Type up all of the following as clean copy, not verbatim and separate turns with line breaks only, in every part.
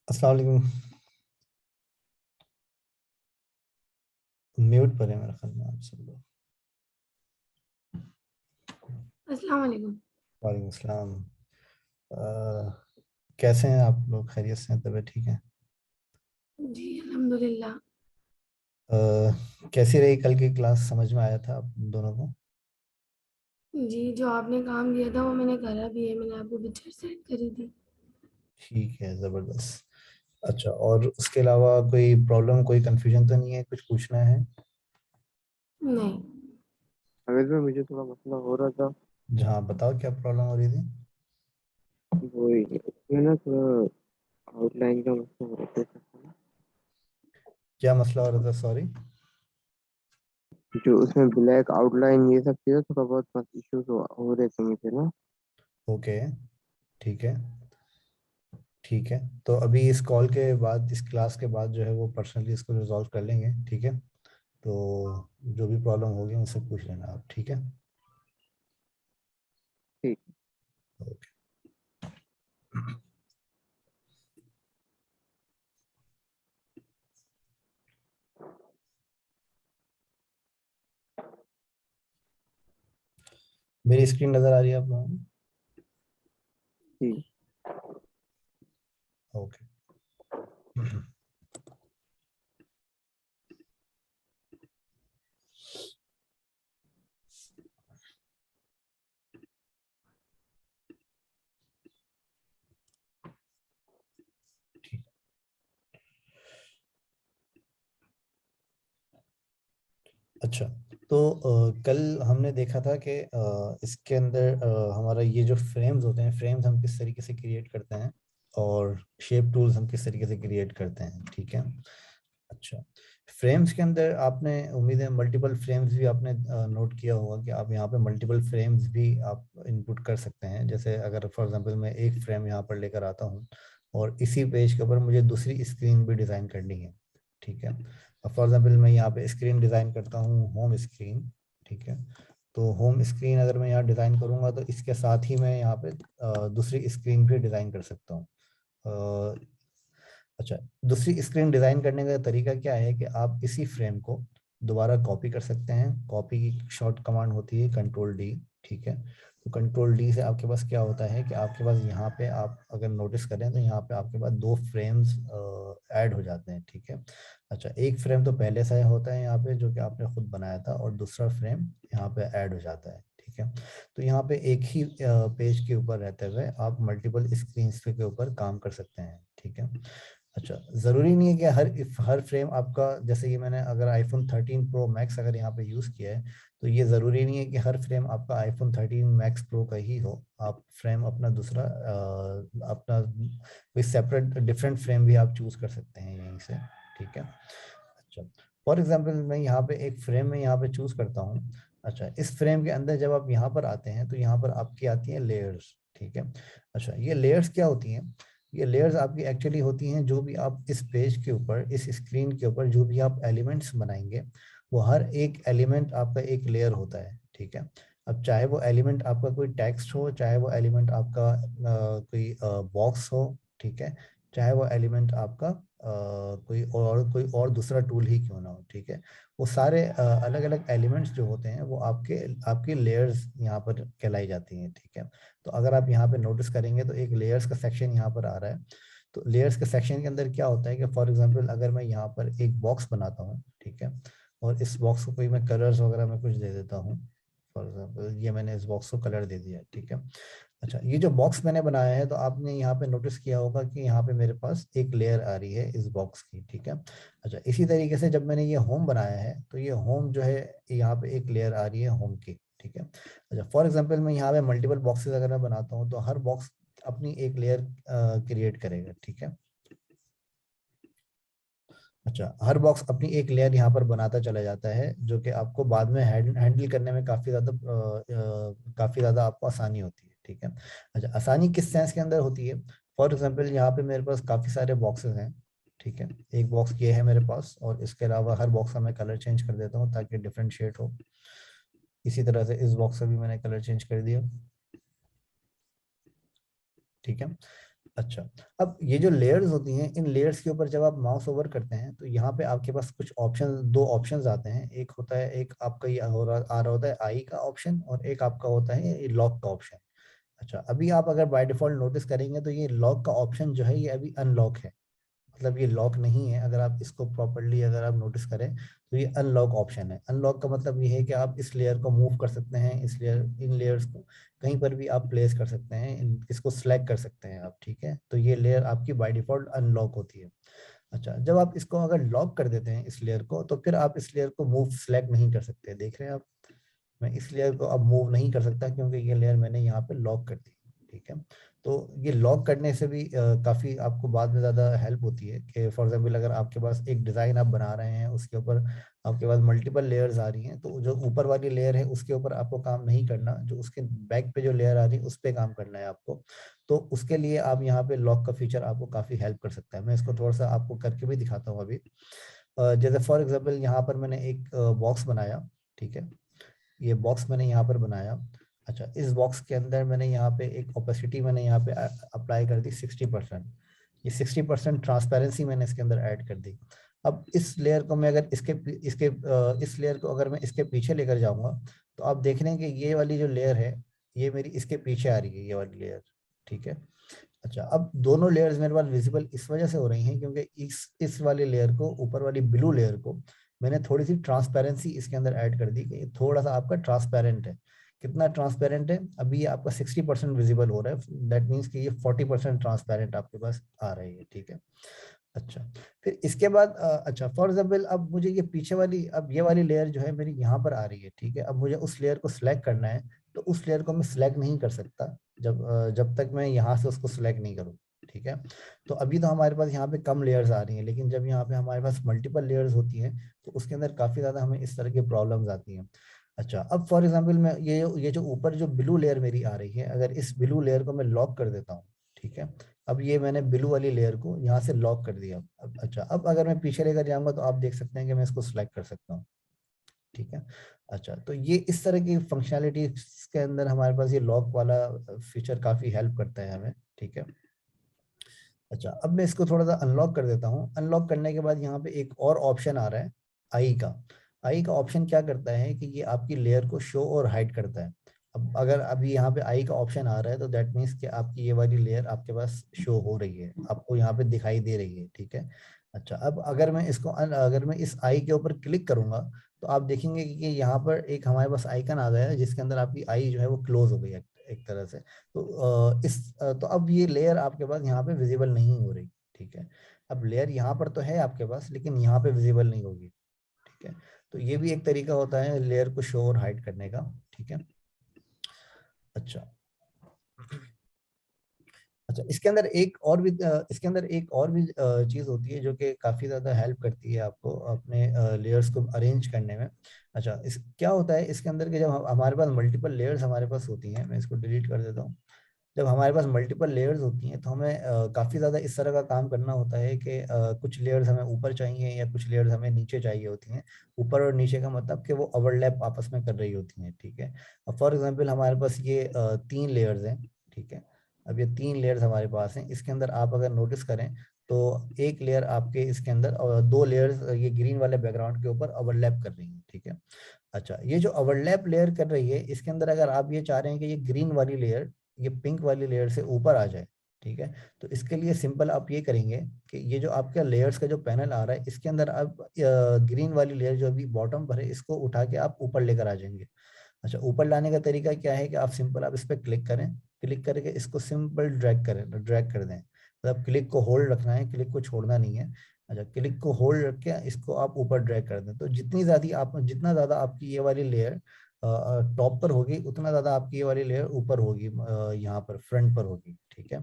अस्सलाम वालेकुम। म्यूट पर है मेरा ख्याल में आप सब लोग।
अस्सलाम वालेकुम।
वालेकुम अस्सलाम। अ, कैसे हैं आप लोग? खैरियत से हैं? तबीयत ठीक है?
जी अल्हम्दुलिल्लाह।
अ, कैसी रही कल की क्लास? समझ में आया था आप दोनों को?
जी, जो आपने काम दिया था वो मैंने करा भी है, मैंने आपको पिक्चर सेंड करी थी।
ठीक है, ज़बरदस्त। अच्छा, और उसके अलावा कोई प्रॉब्लम, कोई कंफ्यूजन तो नहीं है? कुछ पूछना है?
नहीं।
अवैध में मुझे थोड़ा मसला हो रहा था।
जहाँ बताओ क्या प्रॉब्लम हो रही थी।
वो इसमें ना थोड़ा आउटलाइन का मसला हो रहा था।
क्या मसला हो रहा था? सॉरी।
जो उसमें ब्लैक आउटलाइन ये सब चीज़ें थोड़ा बहुत मत इश्यूज हो रहे थे मुझे ना।
ओके, ठीक है। ठीक है, तो अभी इस कॉल के बाद, इस क्लास के बाद जो है वो पर्सनली इसको रिजॉल्व कर लेंगे, ठीक है? तो जो भी प्रॉब्लम होगी मुझसे पूछ लेना आप, ठीक है?
ठीक।
ओके। मेरी स्क्रीन नज़र आ रही है आप लोगों को?
ठीक।
ओके। ठीक। अच्छा, तो कल हमने देखा था कि इसके अंदर हमारा ये जो फ्रेम्स होते हैं, फ्रेम्स हम किस तरीके से क्रिएट करते हैं, और शेप टूल्स हम किस तरीके से क्रिएट करते हैं, ठीक है? अच्छा, फ्रेम्स के अंदर आपने, उम्मीद है मल्टीपल फ्रेम्स भी आपने नोट किया होगा कि आप यहाँ पे मल्टीपल फ्रेम्स भी आप इनपुट कर सकते हैं। जैसे अगर फॉर एग्जांपल मैं एक फ्रेम यहाँ पर लेकर आता हूँ और इसी पेज के ऊपर मुझे दूसरी स्क्रीन भी डिज़ाइन करनी है, ठीक है? अब फॉर एग्जांपल मैं यहाँ पे स्क्रीन डिज़ाइन करता हूँ, होम स्क्रीन, ठीक है? तो होम स्क्रीन अगर मैं यहाँ डिज़ाइन करूँगा तो इसके साथ ही मैं यहाँ पे दूसरी स्क्रीन भी डिज़ाइन कर सकता हूँ। अच्छा, दूसरी स्क्रीन डिज़ाइन करने का तरीका क्या है कि आप इसी फ्रेम को दोबारा कॉपी कर सकते हैं। कॉपी की शॉर्ट कमांड होती है कंट्रोल डी, ठीक है? तो कंट्रोल डी से आपके पास क्या होता है कि आपके पास यहाँ पे, आप अगर नोटिस करें तो यहाँ पे आपके पास दो फ्रेम्स ऐड हो जाते हैं, ठीक है? अच्छा, एक फ्रेम तो पहले से होता है यहाँ पे जो कि आपने खुद बनाया था, और दूसरा फ्रेम यहाँ पे ऐड हो जाता है, ठीक है? तो यहाँ पे एक ही पेज के ऊपर रहते हुए आप मल्टीपल स्क्रीन के ऊपर काम कर सकते हैं, ठीक है? अच्छा, ज़रूरी नहीं है कि हर फ्रेम आपका, जैसे ये मैंने अगर आईफोन 13 प्रो मैक्स अगर यहाँ पे यूज़ किया है, तो ये ज़रूरी नहीं है कि हर फ्रेम आपका आईफोन 13 मैक्स प्रो का ही हो। आप फ्रेम अपना दूसरा अपना कोई सेपरेट डिफरेंट फ्रेम भी आप चूज़ कर सकते हैं यहीं से, ठीक है? अच्छा, फॉर एग्जांपल मैं यहाँ पे एक फ्रेम में यहाँ पे चूज़ करता हूँ। अच्छा, इस फ्रेम के अंदर जब आप यहाँ पर आते हैं तो यहाँ पर आपकी आती हैं लेयर्स, ठीक है? अच्छा, ये लेयर्स क्या होती हैं? ये लेयर्स आपकी एक्चुअली होती हैं, जो भी आप इस पेज के ऊपर, इस स्क्रीन के ऊपर जो भी आप एलिमेंट्स बनाएंगे, वो हर एक एलिमेंट आपका एक लेयर होता है, ठीक है? अब चाहे वो एलिमेंट आपका कोई टेक्स्ट हो, चाहे वो एलिमेंट आपका कोई बॉक्स हो, ठीक है? चाहे वो एलिमेंट आपका कोई और दूसरा टूल ही क्यों ना हो, ठीक है? वो सारे अलग अलग एलिमेंट्स जो होते हैं वो आपके लेयर्स यहाँ पर कहलाई जाती हैं, ठीक है? तो अगर आप यहाँ पे नोटिस करेंगे तो एक लेयर्स का सेक्शन यहाँ पर आ रहा है। तो लेयर्स के सेक्शन के अंदर क्या होता है कि फॉर एग्जांपल अगर मैं यहाँ पर एक बॉक्स बनाता हूँ, ठीक है? और इस बॉक्स को कोई मैं कलर्स वगैरह मैं कुछ दे देता हूँ। फॉर एग्जांपल ये मैंने इस बॉक्स को कलर दे दिया, ठीक है? अच्छा, ये जो बॉक्स मैंने बनाया है तो आपने यहाँ पे नोटिस किया होगा कि यहाँ पे मेरे पास एक लेयर आ रही है इस बॉक्स की, ठीक है? अच्छा, इसी तरीके से जब मैंने ये होम बनाया है तो ये होम जो है, यहाँ पे एक लेयर आ रही है होम की, ठीक है? अच्छा, फॉर एग्जांपल मैं यहाँ पे मल्टीपल बॉक्सेस अगर मैं बनाता हूँ तो हर बॉक्स अपनी एक लेयर क्रिएट करेगा, ठीक है? अच्छा, हर बॉक्स अपनी एक लेयर यहाँ पर बनाता चला जाता है, जो कि आपको बाद में हैंडल करने में काफ़ी ज़्यादा आपको आसानी होती है, ठीक है? अच्छा, आसानी किस सेंस के अंदर होती है? फॉर एग्जांपल यहाँ पे मेरे पास काफ़ी सारे बॉक्सेस हैं, ठीक है? एक बॉक्स ये है मेरे पास, और इसके अलावा हर बॉक्स का मैं कलर चेंज कर देता हूँ ताकि डिफरेंशिएट हो। इसी तरह से इस बॉक्स का भी मैंने कलर चेंज कर दिया, ठीक है? अच्छा, अब ये जो लेयर्स होती हैं, इन लेयर्स के ऊपर जब आप माउस ओवर करते हैं तो यहाँ पे आपके पास कुछ ऑप्शन, दो ऑप्शंस आते हैं। एक होता है, एक आपका ये आ रहा होता है आई का ऑप्शन, और एक आपका होता है लॉक का ऑप्शन। अच्छा, अभी आप अगर बाय डिफॉल्ट नोटिस करेंगे तो ये लॉक का ऑप्शन जो है ये अभी अनलॉक है, मतलब ये लॉक नहीं है। अगर आप इसको प्रॉपरली अगर आप नोटिस करें तो ये अनलॉक ऑप्शन है। अनलॉक का मतलब ये है कि आप इस लेयर को मूव कर सकते हैं, इस लेयर, इन लेयर्स को कहीं पर भी आप प्लेस कर सकते हैं, इसको सिलेक्ट कर सकते हैं आप, ठीक है। तो ये लेयर आपकी बाय डिफॉल्ट अनलॉक होती है। अच्छा, जब आप इसको अगर लॉक कर देते हैं इस लेयर को, तो फिर आप इस लेयर को मूव सिलेक्ट नहीं कर सकते। देख रहे हैं आप, मैं इस लेयर को अब मूव नहीं कर सकता क्योंकि ये लेयर मैंने यहाँ पे लॉक कर दी, ठीक है। तो ये लॉक करने से भी काफ़ी आपको बाद में ज़्यादा हेल्प होती है कि फॉर एग्जाम्पल अगर आपके पास एक डिज़ाइन आप बना रहे हैं, उसके ऊपर आपके पास मल्टीपल लेयर्स आ रही हैं, तो जो ऊपर वाली लेयर है उसके ऊपर आपको काम नहीं करना, जो उसके बैक पे जो लेयर आ रही है उस पर काम करना है आपको। तो उसके लिए आप यहाँ पे लॉक का फीचर आपको काफ़ी हेल्प कर सकता है। मैं इसको थोड़ा सा आपको करके भी दिखाता हूँ अभी। जैसे फॉर एग्जाम्पल यहाँ पर मैंने एक बॉक्स बनाया, ठीक है। ये बॉक्स मैंने यहाँ पर बनाया। अच्छा, इस बॉक्स के अंदर मैंने यहाँ पे एक ओपेसिटी मैंने यहाँ पे अप्लाई कर दी 60%। ये 60% ट्रांसपेरेंसी मैंने इसके अंदर ऐड कर दी। अब इस लेयर को मैं अगर इस लेयर को अगर मैं इसके पीछे लेकर जाऊंगा तो आप देख रहे हैं कि ये वाली जो लेयर है ये मेरी इसके पीछे आ रही है, ये वाली लेयर, ठीक है। अच्छा, अब दोनों लेयर्स मेरे पास विजिबल इस वजह से हो रही हैं क्योंकि इस वाली लेयर को, ऊपर वाली ब्लू लेयर को मैंने थोड़ी सी ट्रांसपेरेंसी इसके अंदर ऐड कर दी कि ये थोड़ा सा आपका ट्रांसपेरेंट है। कितना ट्रांसपेरेंट है, अभी ये आपका 60% विजिबल हो रहा है, दैट मीन्स कि ये 40% ट्रांसपेरेंट आपके पास आ रही है, ठीक है। अच्छा, फिर इसके बाद अच्छा, फॉर एग्जाम्पल अब मुझे ये पीछे वाली, अब ये वाली लेयर जो है मेरी यहाँ पर आ रही है, ठीक है। अब मुझे उस लेयर को सिलेक्ट करना है, तो उस लेयर को मैं सिलेक्ट नहीं कर सकता जब तक मैं यहाँ से उसको सिलेक्ट नहीं करूँ, ठीक है। तो अभी तो हमारे पास यहाँ पे कम लेयर्स आ रही हैं, लेकिन जब यहाँ पे हमारे पास मल्टीपल लेयर्स होती हैं तो उसके अंदर काफ़ी ज़्यादा हमें इस तरह की प्रॉब्लम्स आती हैं। अच्छा, अब फॉर एग्जाम्पल मैं ये जो ऊपर जो ब्लू लेयर मेरी आ रही है, अगर इस ब्लू लेयर को मैं लॉक कर देता हूँ, ठीक है। अब ये मैंने ब्लू वाली लेयर को यहाँ से लॉक कर दिया। अब अच्छा, अब अगर मैं पीछे लेकर जाऊंगा तो आप देख सकते हैं कि मैं इसको सिलेक्ट कर सकता हूँ, ठीक है। अच्छा, तो ये इस तरह की फंक्शनैलिटी के अंदर हमारे पास ये लॉक वाला फीचर काफ़ी हेल्प करता है हमें, ठीक है। अच्छा, अब मैं इसको थोड़ा सा अनलॉक कर देता हूँ। अनलॉक करने के बाद यहाँ पे एक और ऑप्शन आ रहा है आई का। आई का ऑप्शन क्या करता है कि ये आपकी लेयर को शो और हाइड करता है। अब अगर अभी यहाँ पे आई का ऑप्शन आ रहा है तो दैट मीन्स कि आपकी ये वाली लेयर आपके पास शो हो रही है, आपको यहाँ पे दिखाई दे रही है, ठीक है। अच्छा, अब अगर मैं अगर मैं इस आई के ऊपर क्लिक करूंगा तो आप देखेंगे कि यहाँ पर एक हमारे पास आइकन आ गया है जिसके अंदर आपकी आई जो है वो क्लोज हो गई है एक तरह से। तो तो अब ये लेयर आपके पास यहाँ पे विजिबल नहीं हो रही, ठीक है। अब लेयर यहाँ पर तो है आपके पास, लेकिन यहाँ पे विजिबल नहीं होगी, ठीक है। तो ये भी एक तरीका होता है लेयर को शो और हाइड करने का, ठीक है। अच्छा, अच्छा, इसके अंदर एक और भी चीज होती है जो कि काफी ज्यादा हेल्प करती है आपको अपने लेयर्स को अरेंज करने में। अच्छा, इस क्या होता है इसके अंदर के जब हमारे पास मल्टीपल लेयर्स हमारे पास होती हैं, मैं इसको डिलीट कर देता हूँ। जब हमारे पास मल्टीपल लेयर्स होती हैं तो हमें काफ़ी ज़्यादा इस तरह का काम करना होता है कि कुछ लेयर्स हमें ऊपर चाहिए या कुछ लेयर्स हमें नीचे चाहिए होती हैं। ऊपर और नीचे का मतलब कि वो ओवरलैप आपस में कर रही होती हैं, ठीक है। अब फॉर एग्जांपल हमारे पास ये 3 लेयर्स हैं, ठीक है। अब ये 3 लेयर्स हमारे पास हैं, इसके अंदर आप अगर नोटिस करें तो एक लेयर आपके इसके अंदर और 2 लेयर्स ये ग्रीन वाले बैकग्राउंड के ऊपर ओवरलैप कर रही हैं, ठीक है। अच्छा, ये जो ओवरलैप लेयर कर रही है इसके अंदर अगर आप ये चाह रहे हैं कि ये ग्रीन वाली लेयर ये पिंक वाली लेयर से ऊपर आ जाए, ठीक है। तो इसके लिए सिंपल आप ये करेंगे कि ये जो आपका लेयर्स का जो पैनल आ रहा है इसके अंदर आप ग्रीन वाली लेयर जो अभी बॉटम पर है इसको उठा के आप ऊपर लेकर आ जाएंगे। अच्छा, ऊपर लाने का तरीका क्या है कि आप सिंपल आप इस पर क्लिक करें, क्लिक करके इसको सिंपल ड्रैग कर दें। मतलब क्लिक को होल्ड रखना है, क्लिक को छोड़ना नहीं है। अच्छा, क्लिक को होल्ड रख के इसको आप ऊपर ड्रैग कर दें, तो जितना ज़्यादा आपकी ये वाली लेयर टॉप पर होगी उतना ज़्यादा आपकी ये वाली लेयर ऊपर होगी, यहाँ पर फ्रंट पर होगी, ठीक है।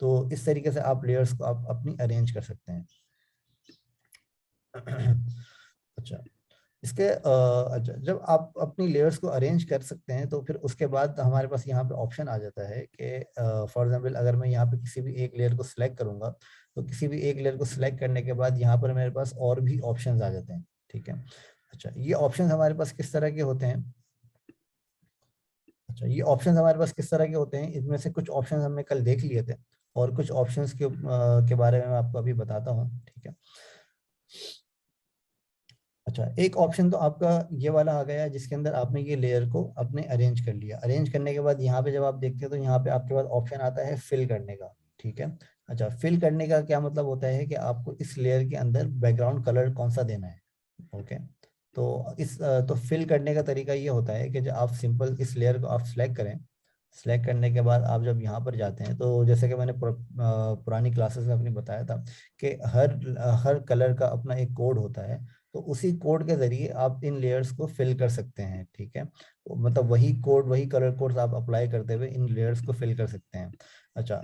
तो इस तरीके से आप लेयर्स को आप अपनी अरेंज कर सकते हैं। अच्छा, अच्छा, जब आप अपनी लेयर्स को अरेंज कर सकते हैं तो फिर उसके बाद हमारे पास यहाँ पे ऑप्शन आ जाता है कि फॉर एग्जांपल अगर मैं यहाँ पे किसी भी एक लेयर को सिलेक्ट करूंगा तो किसी भी एक लेयर को सिलेक्ट करने के बाद यहाँ पर मेरे पास और भी ऑप्शंस आ जाते हैं, ठीक है। अच्छा, ये ऑप्शंस हमारे पास किस तरह के होते हैं? अच्छा, ये ऑप्शंस हमारे पास किस तरह के होते हैं, इनमें से कुछ ऑप्शंस हमने कल देख लिए थे। और कुछ ऑप्शंस के बारे में मैं आपको अभी बताता हूँ, ठीक है। अच्छा, एक ऑप्शन तो आपका ये वाला आ गया जिसके अंदर आपने ये लेयर को अपने अरेंज कर लिया। अरेंज करने के बाद यहाँ पे जब आप देखते हो तो यहाँ पे आपके पास ऑप्शन आता है फिल करने का, ठीक है। अच्छा, फिल करने का क्या मतलब होता है कि आपको इस लेयर के अंदर बैकग्राउंड कलर कौन सा देना है, ओके। तो फिल करने का तरीका ये होता है कि जब आप सिंपल इस लेयर को आप सिलेक्ट करें, सिलेक्ट करने के बाद आप जब यहाँ पर जाते हैं तो जैसे कि मैंने पुरानी क्लासेस में अपनी बताया था कि हर हर कलर का अपना एक कोड होता है, तो उसी कोड के जरिए आप इन लेयर्स को फिल कर सकते हैं, ठीक है। तो मतलब वही कोड, वही कलर कोड्स आप अप्लाई करते हुए इन लेयर्स को फिल कर सकते हैं। अच्छा,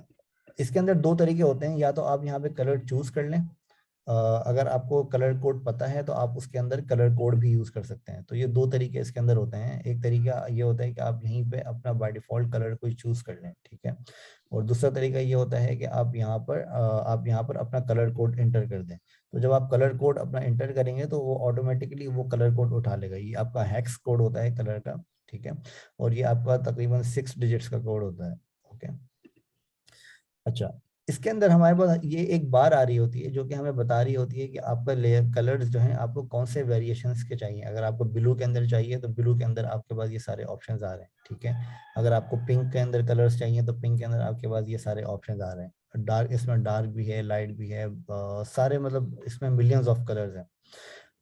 इसके अंदर दो तरीके होते हैं, या तो आप यहाँ पे कलर चूज कर लें, अगर आपको कलर कोड पता है तो आप उसके अंदर कलर कोड भी यूज कर सकते हैं। तो ये दो तरीके इसके अंदर होते हैं। एक तरीका ये होता है कि आप यहीं पे अपना बाय डिफॉल्ट कलर कोई चूज कर लें, ठीक है। और दूसरा तरीका ये होता है कि आप यहाँ पर अपना कलर कोड एंटर कर दें। तो जब आप कलर कोड अपना एंटर करेंगे तो वो ऑटोमेटिकली वो कलर कोड उठा लेगा। ये आपका हैक्स कोड होता है कलर का, ठीक है। और ये आपका तकरीबन 6 डिजिट्स का कोड होता है, ओके। अच्छा, इसके अंदर हमारे पास ये एक बार आ रही होती है जो कि हमें बता रही होती है कि आपका लेयर कलर्स जो हैं आपको कौन से वेरिएशंस के चाहिए। अगर आपको ब्लू के अंदर चाहिए तो ब्लू के अंदर आपके पास ये सारे ऑप्शंस आ रहे हैं, ठीक है। अगर आपको पिंक के अंदर कलर्स चाहिए तो पिंक के अंदर आपके पास ये सारे ऑप्शंस आ रहे हैं। डार्क, इसमें डार्क भी है, लाइट भी है, सारे मतलब इसमें मिलियंस ऑफ कलर्स हैं।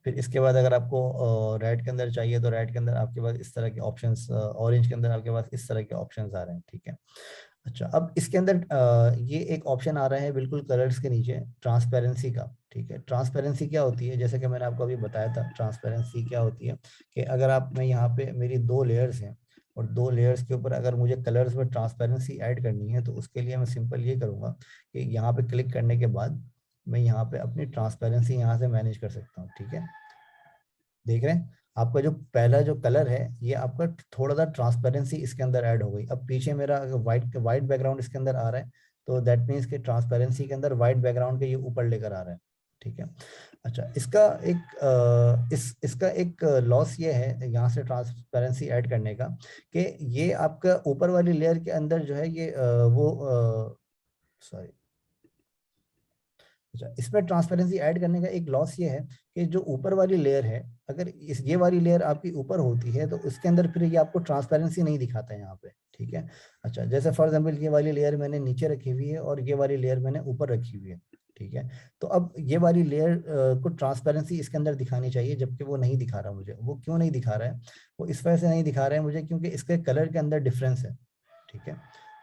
फिर इसके बाद अगर आपको रेड के अंदर चाहिए तो रेड के अंदर आपके पास इस तरह के ऑप्शंस, ऑरेंज के अंदर आपके पास इस तरह के ऑप्शंस आ रहे हैं, ठीक है। अच्छा, अब इसके अंदर ये एक ऑप्शन आ रहा है बिल्कुल कलर्स के नीचे, ट्रांसपेरेंसी का, ठीक है। ट्रांसपेरेंसी क्या होती है, जैसे कि मैंने आपको अभी बताया था, ट्रांसपेरेंसी क्या होती है कि अगर आप, मैं यहाँ पे मेरी दो लेयर्स हैं और दो लेयर्स के ऊपर अगर मुझे कलर्स में ट्रांसपेरेंसी ऐड करनी है तो उसके लिए मैं सिंपल ये करूँगा कि यहाँ पे क्लिक करने के बाद मैं यहाँ पे अपनी ट्रांसपेरेंसी यहाँ से मैनेज कर सकता हूँ, ठीक है। देख रहे हैं, आपका जो पहला जो कलर है ये आपका थोड़ा सा ट्रांसपेरेंसी इसके अंदर ऐड हो गई। अब पीछे मेरा वाइट वाइट बैकग्राउंड इसके अंदर आ रहा है, तो दैट मीन्स कि ट्रांसपेरेंसी के अंदर वाइट बैकग्राउंड के ये ऊपर लेकर आ रहा है, ठीक है। अच्छा, इसका एक लॉस ये है यहाँ से ट्रांसपेरेंसी ऐड करने का कि ये आपका ऊपर वाली लेयर के अंदर जो है ये सॉरी, अच्छा, इसमें ट्रांसपेरेंसी ऐड करने का एक लॉस ये है कि जो ऊपर वाली लेयर है, अगर ये वाली लेयर आपकी ऊपर होती है तो उसके अंदर फिर ये आपको ट्रांसपेरेंसी नहीं दिखाता है यहाँ पे, ठीक है। अच्छा, जैसे फॉर एग्जांपल ये वाली लेयर मैंने नीचे रखी हुई है और ये वाली लेयर मैंने ऊपर रखी हुई है, ठीक है। तो अब ये वाली लेयर को ट्रांसपेरेंसी इसके अंदर दिखानी चाहिए जबकि वो नहीं दिखा रहा मुझे। वो क्यों नहीं दिखा रहा है? वो इस वजह से नहीं दिखा रहा है मुझे क्योंकि इसके कलर के अंदर डिफरेंस है, ठीक है।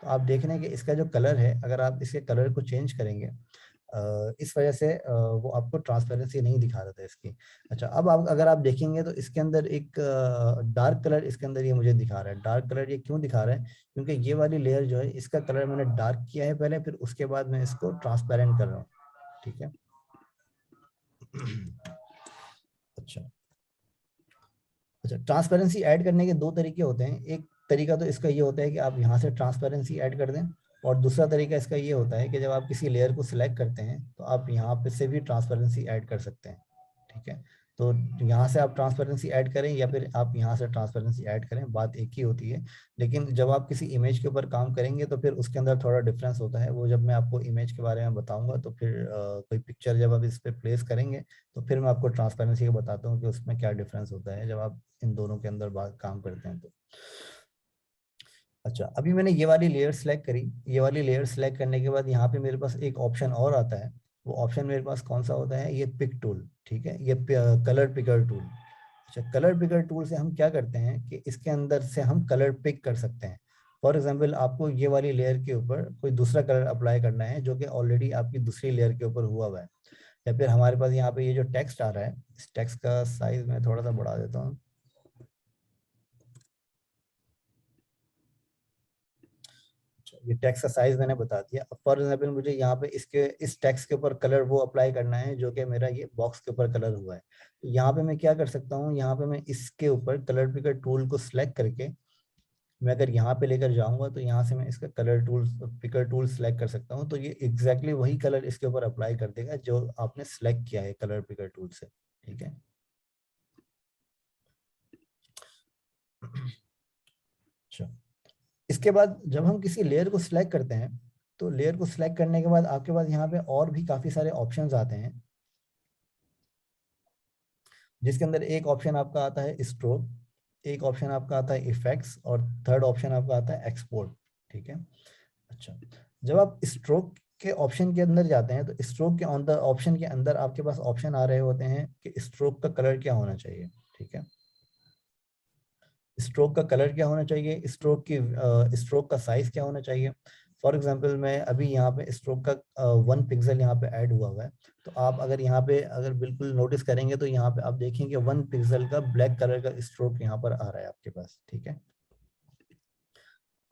तो आप देख रहे हैं कि इसका जो कलर है, अगर आप इसके कलर को चेंज करेंगे इस वजह से वो आपको ट्रांसपेरेंसी नहीं दिखा रहा था इसकी। अच्छा, अब आप अगर आप देखेंगे तो इसके अंदर एक डार्क कलर इसके अंदर ये मुझे दिखा रहा है। डार्क कलर ये क्यों दिखा रहा है? क्योंकि ये वाली लेयर जो है इसका कलर मैंने डार्क किया है पहले, फिर उसके बाद मैं इसको ट्रांसपेरेंट कर रहा हूँ, ठीक है। अच्छा, अच्छा, ट्रांसपेरेंसी ऐड करने के दो तरीके होते हैं। एक तरीका तो इसका ये होता है कि आप यहाँ से ट्रांसपेरेंसी ऐड कर दें, और दूसरा तरीका इसका ये होता है कि जब आप किसी लेयर को सिलेक्ट करते हैं तो आप यहाँ पे से भी ट्रांसपेरेंसी ऐड कर सकते हैं, ठीक है। तो यहाँ से आप ट्रांसपेरेंसी ऐड करें या फिर आप यहाँ से ट्रांसपेरेंसी ऐड करें, बात एक ही होती है। लेकिन जब आप किसी इमेज के ऊपर काम करेंगे तो फिर उसके अंदर थोड़ा डिफरेंस होता है। वो जब मैं आपको इमेज के बारे में बताऊंगा तो फिर कोई पिक्चर जब आप इस पर प्लेस करेंगे तो फिर मैं आपको ट्रांसपेरेंसी का बताता हूँ कि उसमें क्या डिफरेंस होता है जब आप इन दोनों के अंदर बात काम करते हैं तो। अच्छा, अभी मैंने ये वाली लेयर सेलेक्ट करी। ये वाली लेयर सेलेक्ट करने के बाद यहाँ पे मेरे पास एक ऑप्शन और आता है। वो ऑप्शन मेरे पास कौन सा होता है? ये पिक टूल, ठीक है, ये कलर पिकर टूल। अच्छा, कलर पिकर टूल से हम क्या करते हैं कि इसके अंदर से हम कलर पिक कर सकते हैं। फॉर एग्जाम्पल, आपको ये वाली लेयर के ऊपर कोई दूसरा कलर अप्लाई करना है जो कि ऑलरेडी आपकी दूसरी लेयर के ऊपर हुआ है। या फिर हमारे पास यहाँ पे ये जो टेक्स्ट आ रहा है, इस टेक्स्ट का साइज मैं थोड़ा सा बढ़ा देता हूँ। ये टेक्स्ट का साइज मैंने बता दिया। अब फॉर एग्जाम्पल मुझे यहाँ पे इसके इस टेक्स्ट के ऊपर कलर वो अप्लाई करना है जो कि मेरा ये बॉक्स के ऊपर कलर हुआ है। तो यहाँ पे मैं क्या कर सकता हूँ, यहाँ पे मैं इसके ऊपर कलर पिकर टूल को सिलेक्ट करके मैं अगर यहाँ पे लेकर जाऊंगा तो यहाँ से मैं इसका colour tool picker tool select कर सकता हूँ। तो ये एग्जैक्टली वही कलर इसके ऊपर अप्लाई कर देगा जो आपने सेलेक्ट किया है कलर पिकर टूल से, ठीक है। अच्छा, इसके बाद जब हम किसी लेयर को सिलेक्ट करते हैं तो लेयर को सिलेक्ट करने के बाद आपके पास यहाँ पे और भी काफी सारे ऑप्शंस आते हैं, जिसके अंदर एक ऑप्शन आपका आता है स्ट्रोक, एक ऑप्शन आपका आता है इफेक्ट्स, और थर्ड ऑप्शन आपका आता है एक्सपोर्ट। ठीक है। अच्छा, जब आप स्ट्रोक के ऑप्शन के अंदर जाते हैं तो स्ट्रोक के अंदर ऑप्शन के अंदर आपके पास ऑप्शन आ रहे होते हैं कि स्ट्रोक का कलर क्या होना चाहिए। ठीक है, स्ट्रोक का कलर क्या होना चाहिए, स्ट्रोक का साइज क्या होना चाहिए। फॉर एग्जांपल मैं अभी यहाँ पे स्ट्रोक का 1 पिक्सल यहाँ पे ऐड हुआ है, तो आप अगर यहाँ पे अगर बिल्कुल नोटिस करेंगे तो यहाँ पे आप देखेंगे 1 पिक्सल का ब्लैक कलर का स्ट्रोक यहाँ पर आ रहा है आपके पास। ठीक है,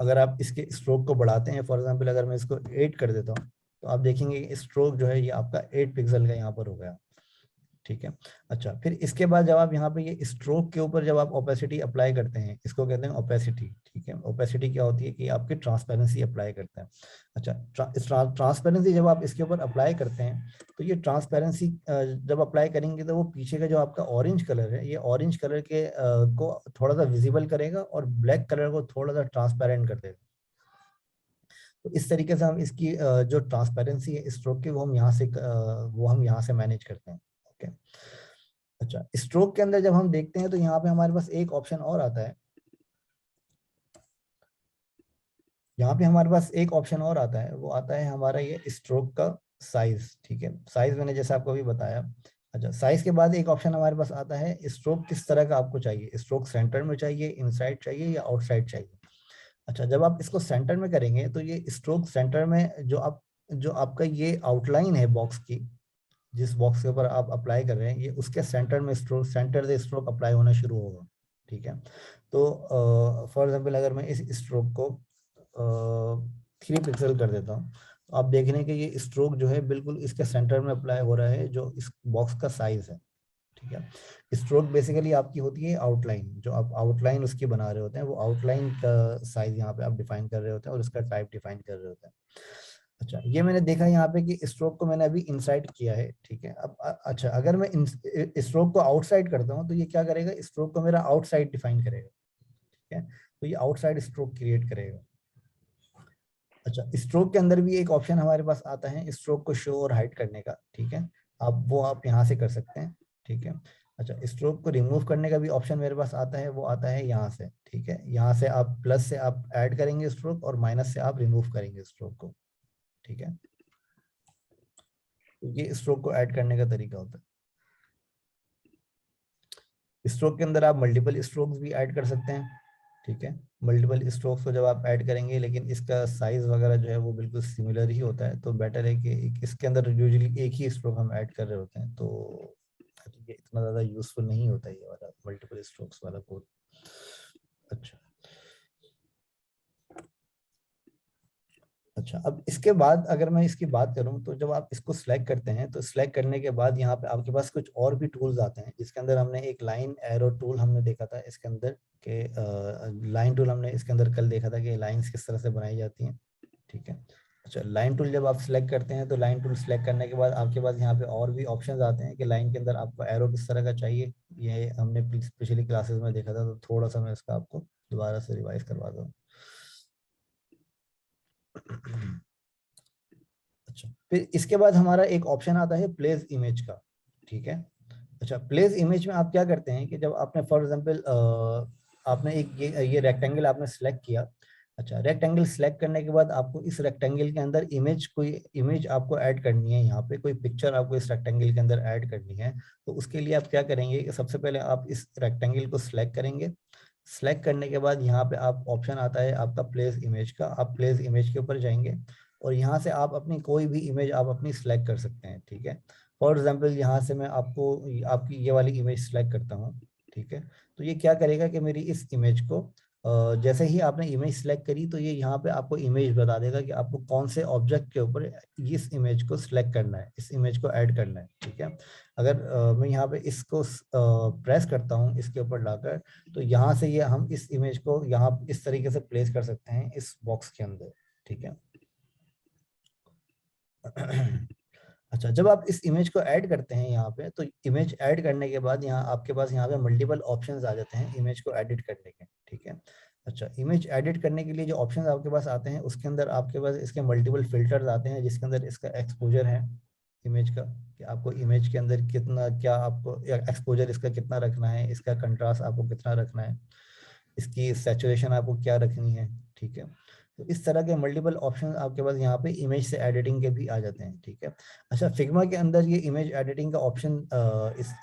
अगर आप इसके स्ट्रोक को बढ़ाते हैं, फॉर एग्जांपल अगर मैं इसको 8 कर देता हूँ, तो आप देखेंगे स्ट्रोक जो है ये आपका 8 पिक्सल का यहाँ पर हो गया। ठीक है। अच्छा, फिर इसके बाद जब आप यहाँ पे ये स्ट्रोक के ऊपर जब आप ओपेसिटी अप्लाई करते हैं, इसको कहते हैं ओपेसिटी। ठीक है, ओपेसिटी क्या होती है कि आपकी ट्रांसपेरेंसी अप्लाई करता है। अच्छा, ट्रांसपेरेंसी जब आप इसके ऊपर अप्लाई करते हैं तो ये ट्रांसपेरेंसी जब अप्लाई करेंगे तो वो पीछे का जो आपका ऑरेंज कलर है, ये ऑरेंज कलर के को थोड़ा सा विजिबल करेगा और ब्लैक कलर को थोड़ा सा ट्रांसपेरेंट कर देगा। तो इस तरीके से हम इसकी जो ट्रांसपेरेंसी है स्ट्रोक की, वो हम यहाँ से मैनेज करते हैं। ओके। अच्छा, स्ट्रोक के अंदर जब हम देखते हैं तो यहाँ पे हमारे पास एक ऑप्शन और आता है, यहाँ पे हमारे पास एक ऑप्शन और आता है, वो आता है हमारा ये स्ट्रोक का साइज। ठीक है, साइज मैंने जैसे आपको अभी बताया। अच्छा, साइज के बाद एक ऑप्शन हमारे पास आता है स्ट्रोक किस तरह का आपको चाहिए, स्ट्रोक सेंटर में चाहिए, इनसाइड चाहिए या आउटसाइड चाहिए। अच्छा, जब आप इसको सेंटर में करेंगे तो ये स्ट्रोक सेंटर में जो आपका ये आउटलाइन है बॉक्स की, जिस बॉक्स के ऊपर आप अप्लाई कर रहे हैं, ये उसके सेंटर में सेंटर से स्ट्रोक अप्लाई होना शुरू होगा। ठीक है, तो फॉर एग्जांपल अगर मैं इस स्ट्रोक को 3 पिक्सल कर देता हूँ, तो आप देख रहे हैं कि ये स्ट्रोक जो है बिल्कुल इसके सेंटर में अप्लाई हो रहा है, जो इस बॉक्स का साइज है। ठीक है, स्ट्रोक बेसिकली आपकी होती है आउटलाइन, जो आप आउटलाइन उसकी बना रहे होते हैं, वो आउटलाइन का साइज यहाँ पे आप डिफाइन कर रहे होते हैं और उसका टाइप डिफाइन कर रहे होते हैं। अच्छा, ये मैंने देखा यहाँ पे कि स्ट्रोक को मैंने अभी इनसाइड किया है। ठीक है, अब अच्छा, अगर मैं स्ट्रोक को आउटसाइड करता हूँ तो ये क्या करेगा, स्ट्रोक को मेरा आउटसाइड डिफाइन करेगा। ठीक है, तो ये आउटसाइड स्ट्रोक क्रिएट करेगा। अच्छा, स्ट्रोक के अंदर भी एक ऑप्शन हमारे पास आता है स्ट्रोक को शो और हाइड करने का। ठीक है, आप यहाँ से कर सकते हैं। ठीक है। अच्छा, स्ट्रोक को रिमूव करने का भी ऑप्शन मेरे पास आता है, वो आता है यहाँ से। ठीक है, यहाँ से आप प्लस से आप ऐड करेंगे स्ट्रोक और माइनस से आप रिमूव करेंगे स्ट्रोक को। ठीक है, ये स्ट्रोक को ऐड करने का तरीका होता है। स्ट्रोक के अंदर आप मल्टीपल स्ट्रोक्स भी ऐड कर सकते हैं। ठीक है, मल्टीपल स्ट्रोक्स को जब आप ऐड करेंगे, लेकिन इसका साइज वगैरह जो है वो बिल्कुल सिमिलर ही होता है, तो बेटर है कि इसके अंदर यूजुअली एक ही स्ट्रोक हम ऐड कर रहे होते हैं, तो ये इतना ज़्यादा यूजफुल नहीं होता ये वाला मल्टीपल स्ट्रोक्स वाला कोड। अच्छा, अच्छा, अब इसके बाद अगर मैं इसकी बात करूं, तो जब आप इसको सिलेक्ट करते हैं तो सिलेक्ट करने के बाद यहाँ पे आपके पास कुछ और भी टूल्स आते हैं, जिसके अंदर हमने एक लाइन एरो टूल हमने देखा था इसके अंदर के लाइन टूल हमने इसके अंदर कल देखा था कि लाइंस किस तरह से बनाई जाती हैं। ठीक है। अच्छा, लाइन टूल जब आप सिलेक्ट करते हैं तो लाइन टूल सिलेक्ट करने के बाद आपके पास यहाँ पे और भी ऑप्शंस आते हैं कि लाइन के अंदर आपको एरो किस तरह का चाहिए। ये हमने पिछली क्लासेस में देखा था, तो थोड़ा सा मैं इसका आपको दोबारा से रिवाइज करवा दूँ। अच्छा, फिर इसके बाद हमारा एक ऑप्शन आता है प्लेस इमेज का। ठीक है। अच्छा, प्लेस इमेज में आप क्या करते हैं कि जब आपने फॉर एग्जांपल आपने एक ये रेक्टेंगल आपने सेलेक्ट किया। अच्छा, रेक्टेंगल सेलेक्ट करने के बाद आपको इस रेक्टेंगल के अंदर कोई इमेज आपको ऐड करनी है, यहाँ पे कोई पिक्चर आपको इस रेक्टेंगल के अंदर ऐड करनी है। तो उसके लिए आप क्या करेंगे कि सबसे पहले आप इस रेक्टेंगल को सिलेक्ट करेंगे। सिलेक्ट करने के बाद यहाँ पे आप ऑप्शन आता है आपका प्लेस इमेज का, आप प्लेस इमेज के ऊपर जाएंगे और यहाँ से आप अपनी कोई भी इमेज आप अपनी सिलेक्ट कर सकते हैं। ठीक है, फॉर एग्जाम्पल यहाँ से मैं आपकी ये वाली इमेज सिलेक्ट करता हूँ। ठीक है, तो ये क्या करेगा कि मेरी इस इमेज को जैसे ही आपने इमेज सिलेक्ट करी, तो ये यहाँ पे आपको इमेज बता देगा कि आपको कौन से ऑब्जेक्ट के ऊपर इस इमेज को सिलेक्ट करना है, इस इमेज को ऐड करना है। ठीक है, अगर मैं यहाँ पे इसको प्रेस करता हूँ इसके ऊपर लाकर, तो यहाँ से ये हम इस इमेज को यहाँ इस तरीके से प्लेस कर सकते हैं इस बॉक्स के अंदर। ठीक है। अच्छा, जब आप इस इमेज को ऐड करते हैं यहाँ पे, तो इमेज ऐड करने के बाद यहाँ आपके पास यहाँ पे मल्टीपल ऑप्शंस आ जाते हैं इमेज को एडिट करने के। ठीक है, अच्छा, इमेज एडिट करने के लिए जो ऑप्शंस आपके पास आते हैं उसके अंदर आपके पास इसके मल्टीपल फिल्टर्स आते हैं, जिसके अंदर इसका एक्सपोजर है इमेज का, कि आपको इमेज के अंदर कितना, क्या आपको एक्सपोजर इसका कितना रखना है, इसका कंट्रास्ट आपको कितना रखना है, इसकी सैचुरेशन आपको क्या रखनी है, ठीक है। तो इस तरह के मल्टीपल ऑप्शन आपके पास यहाँ पे इमेज से एडिटिंग के भी आ जाते हैं, ठीक है। अच्छा, फिग्मा के अंदर ये इमेज एडिटिंग का ऑप्शन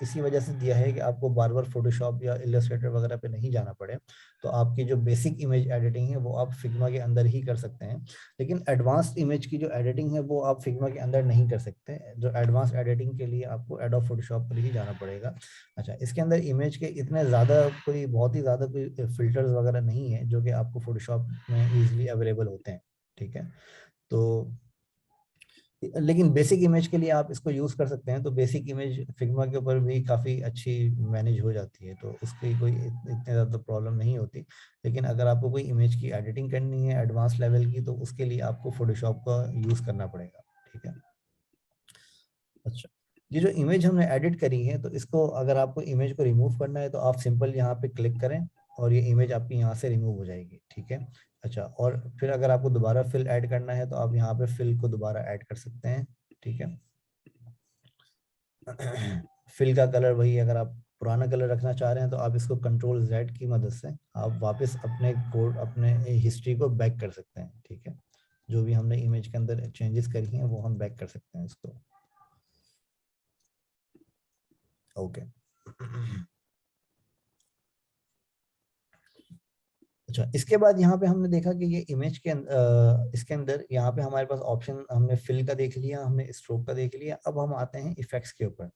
इसी वजह से दिया है कि आपको बार बार फोटोशॉप या इलस्ट्रेटर वगैरह पे नहीं जाना पड़े। तो आपकी जो बेसिक इमेज एडिटिंग है वो आप फिग्मा के अंदर ही कर सकते हैं, लेकिन एडवांस्ड इमेज की जो एडिटिंग है वो आप फिग्मा के अंदर नहीं कर सकते। जो एडवांस एडिटिंग के लिए आपको एडोब फोटोशॉप पर ही जाना पड़ेगा। अच्छा, इसके अंदर इमेज के इतने ज़्यादा कोई बहुत ही ज़्यादा कोई फिल्टर्स वगैरह नहीं है जो कि आपको फोटोशॉप में ईजिली अवेलेबल होते हैं, ठीक है। तो लेकिन बेसिक इमेज के लिए आप इसको यूज़ कर सकते हैं। तो बेसिक इमेज फिग्मा के ऊपर भी काफ़ी अच्छी मैनेज हो जाती है, तो उसकी कोई इतने ज़्यादा प्रॉब्लम नहीं होती। लेकिन अगर आपको कोई इमेज की एडिटिंग करनी है एडवांस लेवल की, तो उसके लिए आपको फोटोशॉप का यूज़ करना पड़ेगा, ठीक है। अच्छा, ये जो इमेज हमने एडिट करी है, तो इसको अगर आपको इमेज को रिमूव करना है तो आप सिंपल यहाँ पे क्लिक करें और ये इमेज आपकी यहाँ से रिमूव हो जाएगी, ठीक है। अच्छा, और फिर अगर आपको दोबारा फिल ऐड करना है तो आप यहाँ पे फिल को दोबारा ऐड कर सकते हैं, ठीक है। फिल का कलर वही, अगर आप पुराना कलर रखना चाह रहे हैं तो आप इसको कंट्रोल Z की मदद से आप वापस अपने कोड, अपने हिस्ट्री को बैक कर सकते हैं, ठीक है। जो भी हमने इमेज के अंदर चेंजेस करी हैं वो हम बैक कर सकते हैं इसको, ओके। अच्छा, इसके बाद यहाँ पे हमने देखा कि ये इमेज के इसके अंदर यहाँ पे हमारे पास ऑप्शन, हमने फिल का देख लिया, हमने स्ट्रोक का देख लिया। अब हम आते हैं इफेक्ट्स के ऊपर।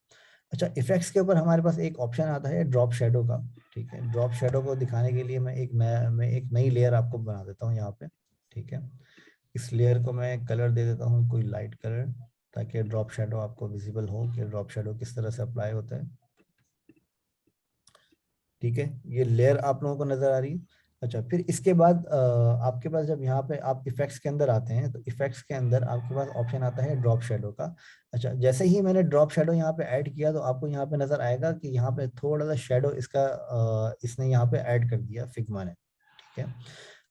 अच्छा, इफेक्ट्स के ऊपर हमारे पास एक ऑप्शन आता है ड्रॉप शेडो का, ठीक है। ड्रॉप शेडो को दिखाने के लिए मैं एक नई लेयर आपको बना देता हूँ यहाँ पे, ठीक है। इस लेयर को मैं कलर दे देता हूँ कोई लाइट कलर, ताकि ड्रॉप शेडो आपको विजिबल हो कि ड्रॉप शेडो किस तरह से अप्लाई होता है, ठीक है। ये लेयर आप लोगों को नजर आ रही है। अच्छा, फिर इसके बाद आपके पास जब यहाँ पे आप इफेक्ट्स के अंदर आते हैं तो इफेक्ट्स के अंदर आपके पास ऑप्शन आता है ड्रॉप शेडो का। अच्छा, जैसे ही मैंने ड्रॉप शेडो यहाँ पे ऐड किया तो आपको यहाँ पे नजर आएगा कि यहाँ पे थोड़ा सा शेडो इसका इसने यहाँ पे ऐड कर दिया फिग्मा ने, ठीक है।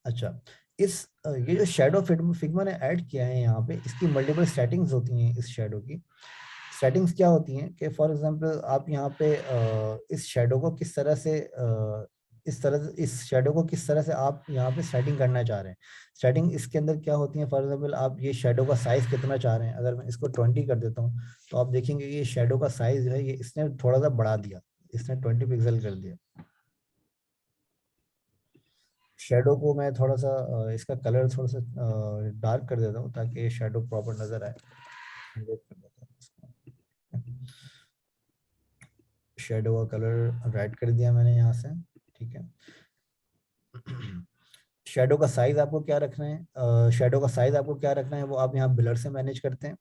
अच्छा, ये जो शेडो फिग्मा ने ऐड किया है यहाँ पे, इसकी मल्टीपल सेटिंग्स होती हैं। इस शेडो की सेटिंग्स क्या होती हैं कि फॉर एग्जांपल आप यहाँ पे इस शेडो को किस तरह से इस शेडो को किस तरह से आप यहाँ पे सेटिंग करना चाह रहे हैं। सेटिंग इसके अंदर क्या होती है, फॉर एग्जांपल आप ये शेडो का साइज कितना चाह रहे हैं। अगर मैं इसको 20 कर देता हूँ तो आप देखेंगे ये शेडो का साइज जो है ये इसने थोड़ा सा बढ़ा दिया, इसने 20 पिक्सल कर दिया। शेडो को मैं थोड़ा सा इसका कलर थोड़ा सा डार्क कर देता हूँ ताकि ये शेडो प्रॉपर नजर आए। शेडो का कलर रेड कर दिया मैंने यहाँ से, ठीक है। शेडो का साइज आपको क्या रखना है, शेडो का साइज आपको क्या रखना है वो आप यहाँ ब्लर से मैनेज करते हैं।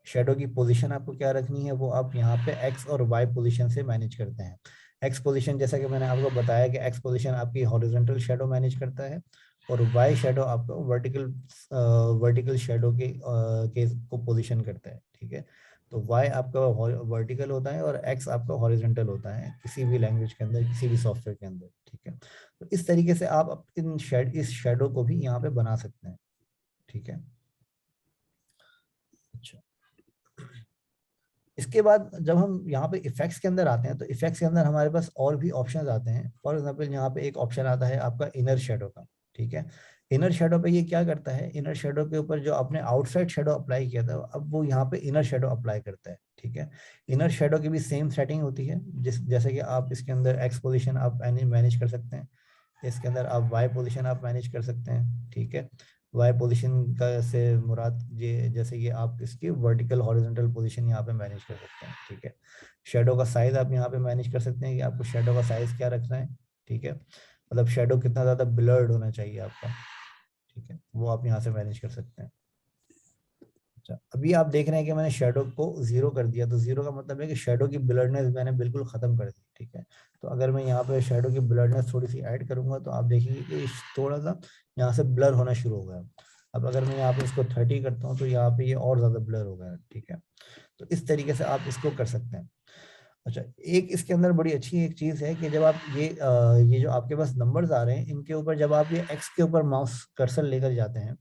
शेडो की पोजीशन आपको क्या रखनी है वो आप यहाँ पे एक्स और वाई पोजीशन से मैनेज करते हैं। एक्स पोजीशन, जैसा कि मैंने आपको बताया कि एक्स पोजीशन आपकी हॉरिजॉन्टल शेडो मैनेज करता है और वाई शेडो आपको वर्टिकल शेडो के को पोजीशन करता है, ठीक है। तो y आपका वर्टिकल होता है और x आपका हॉरिजॉन्टल होता है किसी भी लैंग्वेज के अंदर, किसी भी सॉफ्टवेयर के अंदर, ठीक है। तो इस तरीके से आप इस शेडो को भी यहाँ पे बना सकते हैं, ठीक है। अच्छा, इसके बाद जब हम यहाँ पे इफेक्ट्स के अंदर आते हैं तो इफेक्ट्स के अंदर हमारे पास और भी ऑप्शंस आते हैं। फॉर एग्जांपल यहाँ पे एक ऑप्शन आता है आपका इनर शेडो का, ठीक है। इनर शेडो पे ये क्या करता है, इनर शेडो के ऊपर जो आपने आउटसाइड शेडो अप्लाई किया था अब वो यहाँ पे इनर शेडो अप्लाई करता है, ठीक है। इनर शेडो की भी सेम सेटिंग होती है, जैसे कि आप इसके अंदर एक्स पोजिशन आप मैनेज कर सकते हैं, इसके अंदर आप वाई पोजीशन आप मैनेज कर सकते हैं, ठीक है। वाई पोजीशन का से मुराद ये, जैसे कि आप इसकी वर्टिकल हॉरिजॉन्टल पोजीशन यहाँ पे मैनेज कर सकते हैं, ठीक है। शेडो का साइज आप यहाँ पे मैनेज कर सकते हैं कि आपको शेडो का साइज क्या रखना है, ठीक है। मतलब शेडो कितना ज़्यादा ब्लर्ड होना चाहिए आपका, ठीक है, वो आप यहाँ से मैनेज कर सकते हैं। अच्छा, अभी आप देख रहे हैं कि मैंने शेडो को 0 कर दिया, तो 0 का मतलब है कि शेडो की ब्लरनेस मैंने बिल्कुल खत्म कर दी, ठीक है। तो अगर मैं यहाँ पे शेडो की ब्लरनेस थोड़ी सी ऐड करूंगा तो आप देखेंगे कि थोड़ा सा यहाँ से ब्लर होना शुरू हो गया। अब अगर मैं यहाँ पे इसको 30 करता हूँ तो यहाँ पे ये और ज्यादा ब्लर हो गया, ठीक है। तो इस तरीके से आप इसको कर सकते हैं। अच्छा, एक इसके अंदर बड़ी अच्छी एक चीज है कि जब आप ये जो आपके पास नंबर्स आ रहे हैं, इनके ऊपर जब आप ये एक्स के ऊपर माउस कर्सर लेकर जाते हैं,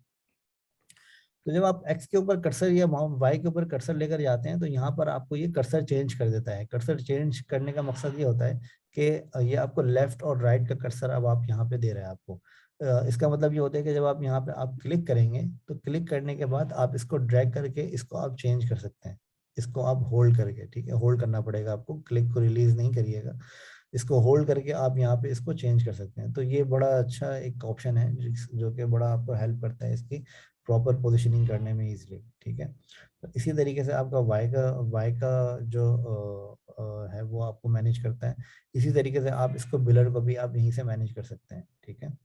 तो जब आप एक्स के ऊपर कर्सर या वाई के ऊपर कर्सर लेकर जाते हैं, तो यहाँ पर आपको ये कर्सर चेंज कर देता है। कर्सर चेंज करने का मकसद ये होता है कि ये आपको लेफ्ट और राइट का कर्सर अब आप यहाँ पे दे रहे हैं आपको। इसका मतलब ये होता है कि जब आप यहाँ पे आप क्लिक करेंगे, तो क्लिक करने के बाद आप इसको ड्रैग करके इसको आप चेंज कर सकते हैं। इसको आप होल्ड करके, ठीक है, होल्ड करना पड़ेगा आपको, क्लिक को रिलीज नहीं करिएगा। इसको होल्ड करके आप यहाँ पे इसको चेंज कर सकते हैं। तो ये बड़ा अच्छा एक ऑप्शन है जो कि बड़ा आपको हेल्प करता है इसकी प्रॉपर पोजीशनिंग करने में इजीली, ठीक है। तो इसी तरीके से आपका वाई का जो है वो आपको मैनेज करता है। इसी तरीके से आप इसको बिलर को भी आप यहीं से मैनेज कर सकते हैं, ठीक है।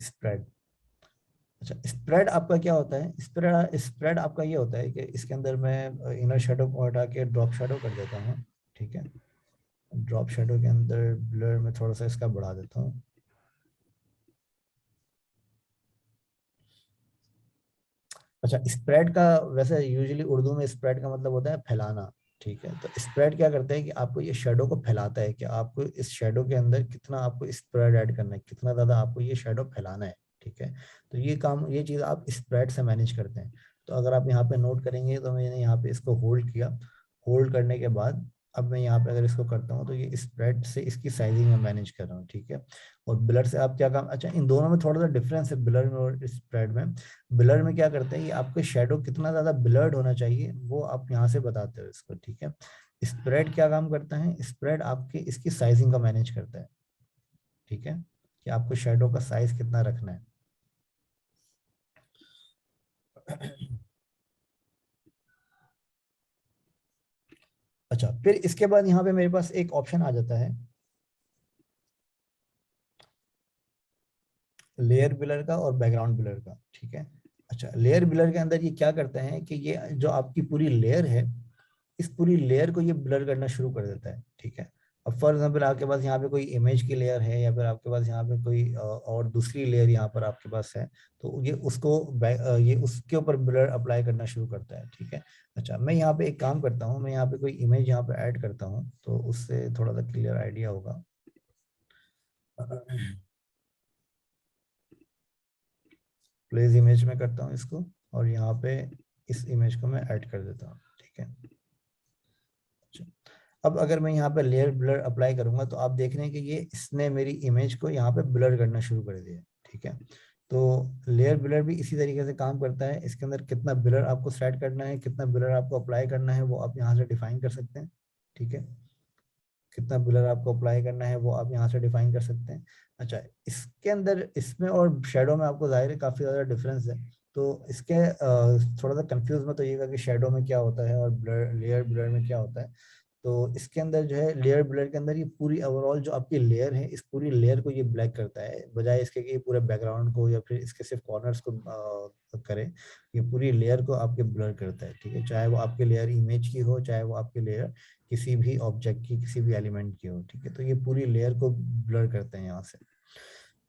स्प्रेड। अच्छा, स्प्रेड आपका क्या होता है? स्प्रेड आपका ये होता है कि इसके अंदर मैं इनर शेडो को हटा के ड्रॉप शेडो कर देता हूँ, ठीक है। ड्रॉप शेडो के अंदर ब्लर में थोड़ा सा इसका बढ़ा देता हूँ। अच्छा, स्प्रेड का वैसे यूजुअली उर्दू में स्प्रेड का मतलब होता है फैलाना, ठीक है। तो स्प्रेड क्या करता है कि आपको ये शेडो को फैलाता है कि आपको इस शेडो के अंदर कितना आपको स्प्रेड ऐड करना है, कितना ज्यादा आपको ये शेडो फैलाना है, ठीक है। तो ये चीज आप स्प्रेड से मैनेज करते हैं। तो अगर आप यहाँ पे नोट करेंगे, तो मैंने यहाँ पे इसको होल्ड किया। होल्ड करने के बाद अब मैं यहाँ पे अगर इसको करता हूँ, तो ये स्प्रेड से इसकी साइजिंग में मैनेज कर रहा हूँ, ठीक है। और ब्लर से आप क्या काम, अच्छा इन दोनों में थोड़ा सा डिफरेंस है, ब्लर में और स्प्रेड में। ब्लर में क्या करते हैं, ये आपके शेडो कितना ज्यादा ब्लर्ड होना चाहिए वो आप यहाँ से बताते हो इसको, ठीक है। स्प्रेड क्या काम करता है? स्प्रेड आपके इसकी साइजिंग का मैनेज करता है, ठीक है, कि आपको शेडो का साइज कितना रखना है। अच्छा, फिर इसके बाद यहाँ पे मेरे पास एक ऑप्शन आ जाता है लेयर ब्लर का और बैकग्राउंड ब्लर का, ठीक है। अच्छा, लेयर ब्लर के अंदर ये क्या करता है कि ये जो आपकी पूरी लेयर है, इस पूरी लेयर को ये ब्लर करना शुरू कर देता है, ठीक है। अब फॉर एग्जाम्पल आपके पास यहाँ पे कोई इमेज की लेयर है, या फिर आपके पास यहाँ पे कोई और दूसरी लेयर यहाँ पर आपके पास है, तो ये उसको ये उसके ऊपर ब्लर अप्लाई करना शुरू करता है, ठीक है। अच्छा, मैं यहाँ पे एक काम करता हूँ, मैं यहाँ पे कोई इमेज यहाँ पे ऐड करता हूँ, तो उससे थोड़ा सा क्लियर आइडिया होगा। प्लेस इमेज में करता हूँ इसको, और यहाँ पे इस इमेज को मैं ऐड कर देता हूँ, ठीक है। अच्छा, अब अगर मैं यहाँ पे लेयर ब्लर अप्लाई करूंगा, तो आप देख रहे हैं कि ये इसने मेरी इमेज को यहाँ पे ब्लर करना शुरू कर दिया, ठीक है। तो लेयर ब्लर भी इसी तरीके से काम करता है। इसके अंदर कितना ब्लर आपको सेट करना है, कितना ब्लर आपको अप्लाई करना है, वो आप यहाँ से डिफाइन कर सकते हैं, ठीक है। कितना ब्लर आपको अप्लाई करना है वो आप यहाँ से डिफाइन कर सकते हैं। अच्छा, इसके अंदर इसमें और शेडो में आपको जाहिर है काफी ज्यादा डिफरेंस है। तो इसके थोड़ा सा कंफ्यूज मत होइएगा कि शेडो में क्या होता है और ब्लर लेयर ब्लर में क्या होता है। तो इसके अंदर जो है लेयर ब्लर के अंदर ये पूरी ओवरऑल जो आपकी लेयर है, इस पूरी लेयर को ये ब्लैक करता है, बजाय इसके कि ये पूरे बैकग्राउंड को या फिर इसके सिर्फ कॉर्नर्स को करे। ये पूरी लेयर को आपके ब्लर करता है, ठीक है। चाहे वो आपके लेयर इमेज की हो, चाहे वो आपके लेयर किसी भी ऑब्जेक्ट की, किसी भी एलिमेंट की हो, ठीक है। तो ये पूरी लेयर को ब्लर करते हैं यहाँ से।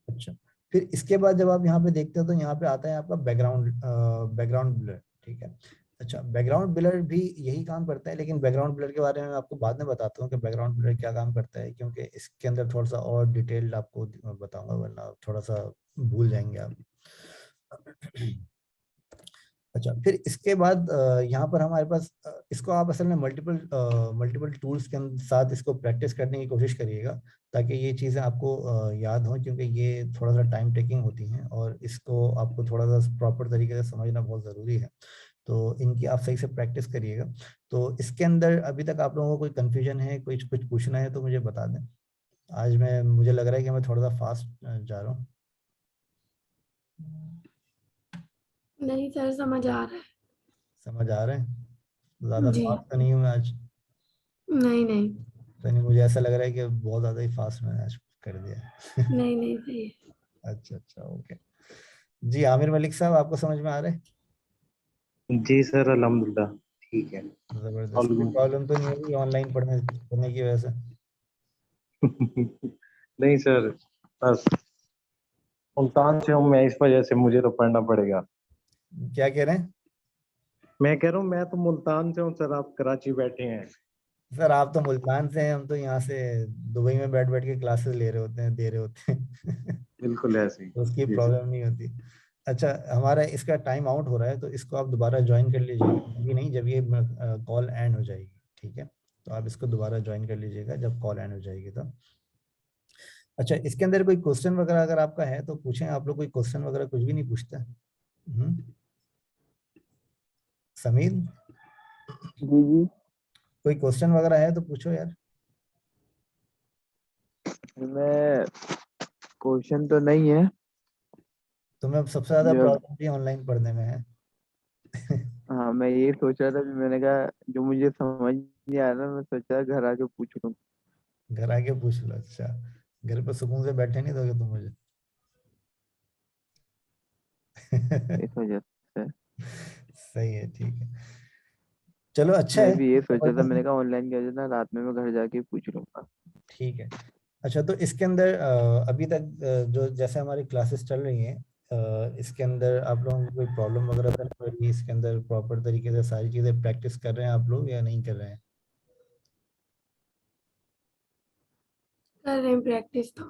अच्छा, फिर इसके बाद जब आप यहाँ पे देखते हो, तो यहाँ पे आता है आपका बैकग्राउंड ब्लर, ठीक है। अच्छा, बैकग्राउंड ब्लर भी यही काम करता है, लेकिन बैकग्राउंड ब्लर के बारे में मैं आपको बाद में बताता हूँ कि बैकग्राउंड ब्लर क्या काम करता है, क्योंकि इसके अंदर थोड़ा सा और डिटेल्ड आपको बताऊंगा, वरना थोड़ा सा भूल जाएंगे आप। अच्छा, फिर इसके बाद यहाँ पर हमारे पास इसको आप असल में मल्टीपल टूल्स के साथ इसको प्रैक्टिस करने की कोशिश करिएगा, ताकि ये चीज़ें आपको याद हों, क्योंकि ये थोड़ा सा टाइम टेकिंग होती हैं और इसको आपको थोड़ा सा प्रॉपर तरीके से समझना बहुत ज़रूरी है। तो इनकी आप सही से प्रैक्टिस करिएगा। तो इसके अंदर अभी तक आप लोगों को कोई कन्फ्यूजन है, कुछ कुछ पूछना है तो मुझे बता दें। आज मुझे लग रहा है कि मैं थोड़ा सा फास्ट जा रहा हूँ।
नहीं सर, समझ आ रहा
समझ आ रहे हैं? ज़्यादा
है जी।
फास्ट तो नहीं हूँ मैं आज?
नहीं नहीं।
तो नहीं, मुझे ऐसा लग रहा है कि बहुत ज्यादा ही फास्ट मैंने आज कर दिया।
नहीं नहीं, सही है।
अच्छा अच्छा, ओके। जी आमिर मलिक साहब, आपको समझ में आ रहा है?
जी सर, अल्हम्दुलिल्लाह ठीक है।
जबरदस्त। कोई
और
प्रॉब्लम तो नहीं होगी ऑनलाइन पढ़ने की वजह से?
नहीं सर, बस मुल्तान से हूँ मैं, इस वजह से मुझे तो पढ़ना पड़ेगा।
क्या कह रहे हैं?
मैं कह रहा हूँ मैं तो मुल्तान से हूँ सर, आप कराची बैठे हैं।
सर आप तो मुल्तान से हैं, हम तो यहाँ से दुबई में बैठ बैठ के क्लासेस ले रहे होते हैं, दे रहे होते हैं।
बिल्कुल ऐसे ही।
उसकी
जी सर।
प्रॉब्लम नहीं होती। अच्छा, हमारा इसका टाइम आउट हो रहा है, तो इसको आप दोबारा ज्वाइन कर लीजिएगा, अभी नहीं, जब ये कॉल एंड हो जाएगी, ठीक है? तो आप इसको दोबारा ज्वाइन कर लीजिएगा जब कॉल एंड हो जाएगी तो। अच्छा, इसके अंदर कोई क्वेश्चन वगैरह अगर आपका है तो पूछें। आप लोग कोई क्वेश्चन वगैरह कुछ भी नहीं पूछते? समीर,
जी जी।
कोई क्वेश्चन वगैरह है तो पूछो यार।
मैं क्वेश्चन तो नहीं है।
तुम्हें अब सबसे ज्यादा
जब
प्रॉब्लम भी ऑनलाइन पढ़ने में है।
हाँ, मैं ये सोच रहा था भी, मैंने कहा जो मुझे समझ नहीं आ रहा, मैं सोचा घर आके पूछ लूँ।
घर आके पूछ लो। अच्छा, घर पे सुकून से बैठे नहीं दोगे तुम मुझे?
इस वजह से
सही है, ठीक है, चलो अच्छा
मैं
है।
भी ये सोचा था, मैंने कहा ऑनलाइन क्या ना, रात में मैं घर जाके पूछ लूंगा।
ठीक है। अच्छा, तो इसके अंदर अभी तक जो जैसे हमारी क्लासेस चल रही हैं, इसके अंदर आप लोगों को कोई प्रॉब्लम वगैरह तो नहीं हो रही? इसके अंदर प्रॉपर तरीके से सारी चीजें प्रैक्टिस कर रहे हैं आप लोग या नहीं कर रहे हैं?
कर रहे हैं प्रैक्टिस तो।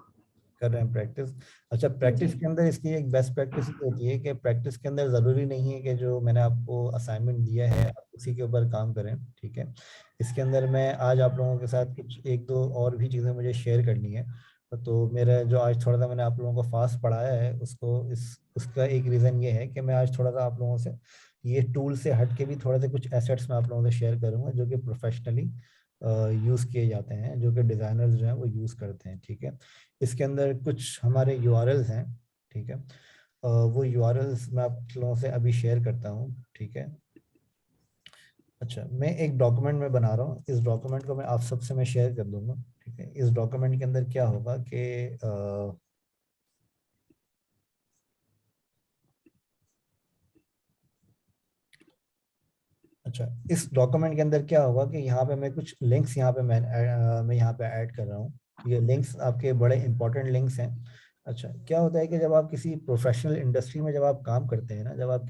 कर रहे हैं प्रैक्टिस। अच्छा,
जी।
प्रैक्टिस के अंदर इसकी एक बेस्ट प्रैक्टिस ये होती है कि प्रैक्टिस के अंदर जरूरी नहीं है कि जो मैंने आपको असाइनमेंट दिया है आप उसी के ऊपर काम करें, ठीक है? इसके अंदर मैं आज आप लोगों के साथ कुछ एक दो और भी चीज़ें मुझे शेयर करनी है। तो मेरा जो आज थोड़ा सा मैंने आप लोगों को फास्ट पढ़ाया है, उसको इस उसका एक रीज़न ये है कि मैं आज थोड़ा सा आप लोगों से ये टूल से हट के भी थोड़े से कुछ एसेट्स मैं आप लोगों से शेयर करूंगा जो कि प्रोफेशनली यूज़ किए जाते हैं, जो कि डिज़ाइनर्स जो हैं वो यूज़ करते हैं, ठीक है? इसके अंदर कुछ हमारे यूआरएल्स हैं, ठीक है? वो यूआरएल्स मैं आप लोगों से अभी शेयर करता हूँ, ठीक है? अच्छा, मैं एक डॉक्यूमेंट में बना रहा हूँ, इस डॉक्यूमेंट को मैं आप सबसे मैं शेयर कर दूंगा, ठीक है? इस डॉक्यूमेंट के अंदर क्या होगा कि अच्छा, इस डॉक्यूमेंट के अंदर क्या होगा कि यहाँ पे मैं कुछ लिंक्स यहाँ पे मैं यहाँ पे ऐड कर रहा हूँ। ये लिंक्स आपके बड़े इंपॉर्टेंट लिंक्स हैं। अच्छा, क्या होता है कि जब आप किसी प्रोफेशनल इंडस्ट्री में जब आप काम करते हैं ना, जब आप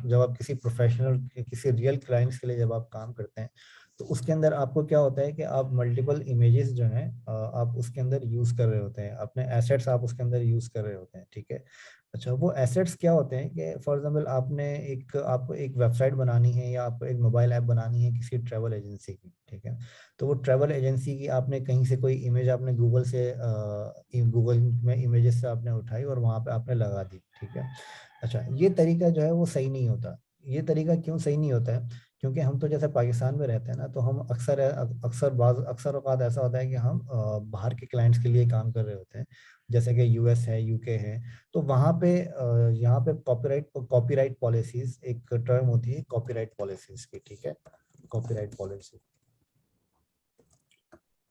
जब आप किसी प्रोफेशनल किसी रियल क्लाइंट्स के लिए जब आप काम करते हैं, तो उसके अंदर आपको क्या होता है कि आप मल्टीपल इमेजेस जो हैं आप उसके अंदर यूज कर रहे होते हैं, अपने एसेट्स आप उसके अंदर यूज कर रहे होते हैं, ठीक है? अच्छा, वो एसेट्स क्या होते हैं कि फॉर एग्जांपल आपको एक वेबसाइट बनानी है या आपको एक मोबाइल ऐप बनानी है किसी ट्रैवल एजेंसी की, ठीक है? तो वो ट्रैवल एजेंसी की आपने कहीं से कोई इमेज आपने गूगल में इमेजेस से आपने उठाई और वहाँ पे आपने लगा दी, ठीक है? अच्छा, ये तरीका जो है वो सही नहीं होता। ये तरीका क्यों सही नहीं होता है? क्योंकि हम तो जैसे पाकिस्तान में रहते हैं ना, तो हम अक्सर औकात ऐसा होता है कि हम बाहर के क्लाइंट्स के लिए काम कर रहे होते हैं, जैसे कि यूएस है, यूके है। तो वहाँ पे यहाँ पे कॉपीराइट पॉलिसीज एक टर्म होती है, कॉपीराइट पॉलिसीज की, ठीक है? कॉपीराइट पॉलिसी,